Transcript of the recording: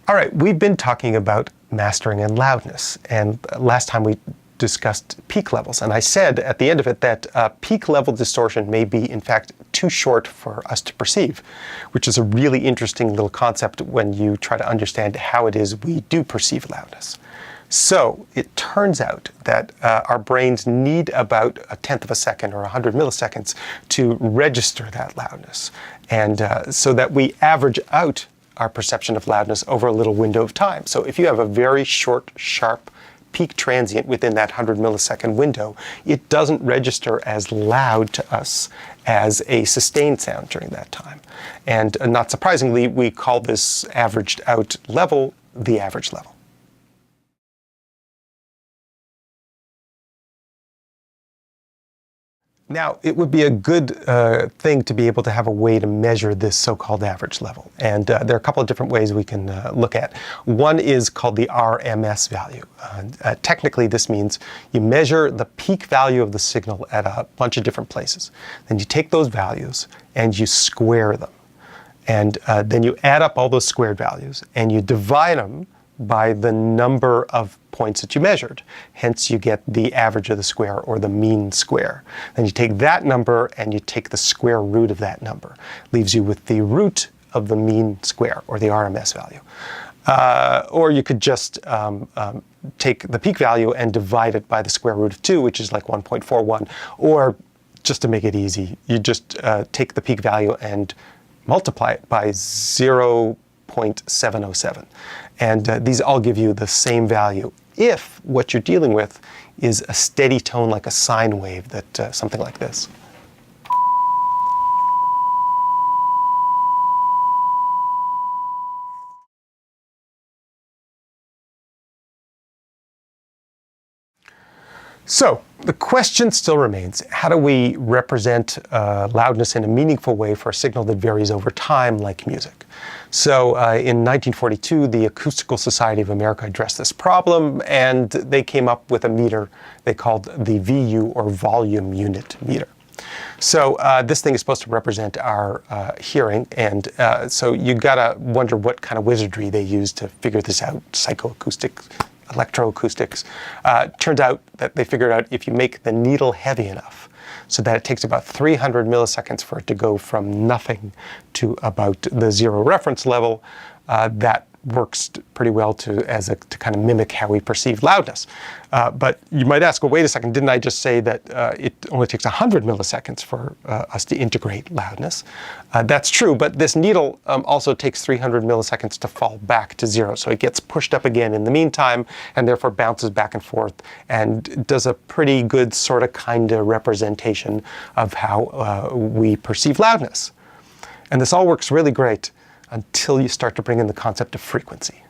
All right, we've been talking about mastering and loudness, and last time we discussed peak levels, and I said at the end of it that peak level distortion may be in fact too short for us to perceive, which is a really interesting little concept when you try to understand how it is we do perceive loudness. So it turns out that our brains need about 1/10 of a second or 100 milliseconds to register that loudness, and so that we average out our perception of loudness over a little window of time. So if you have a very short, sharp peak transient within that 100 millisecond window, it doesn't register as loud to us as a sustained sound during that time. And not surprisingly, we call this averaged out level the average level. Now, it would be a good thing to be able to have a way to measure this so-called average level. And there are a couple of different ways we can look at. One is called the RMS value. Technically, this means you measure the peak value of the signal at a bunch of different places. Then you take those values and you square them. And then you add up all those squared values and you divide them by the number of points that you measured. Hence, you get the average of the square, or the mean square. Then you take that number and you take the square root of that number. Leaves you with the root of the mean square, or the RMS value. Or you could just take the peak value and divide it by the square root of 2, which is like 1.41. Or, just to make it easy, you just take the peak value and multiply it by 0.707. And these all give you the same value if what you're dealing with is a steady tone like a sine wave, that something like this. So the question still remains, how do we represent loudness in a meaningful way for a signal that varies over time, like music? So in 1942, the Acoustical Society of America addressed this problem, and they came up with a meter they called the VU, or volume unit meter. So this thing is supposed to represent our hearing, and so you gotta wonder what kind of wizardry they used to figure this out, psychoacoustics, electroacoustics. Turns out that they figured out if you make the needle heavy enough so that it takes about 300 milliseconds for it to go from nothing to about the zero reference level, that works pretty well to kind of mimic how we perceive loudness. But you might ask, well, wait a second, didn't I just say that it only takes 100 milliseconds for us to integrate loudness? That's true, but this needle also takes 300 milliseconds to fall back to zero. So it gets pushed up again in the meantime, and therefore bounces back and forth, and does a pretty good sort of kind of representation of how we perceive loudness. And this all works really great until you start to bring in the concept of frequency.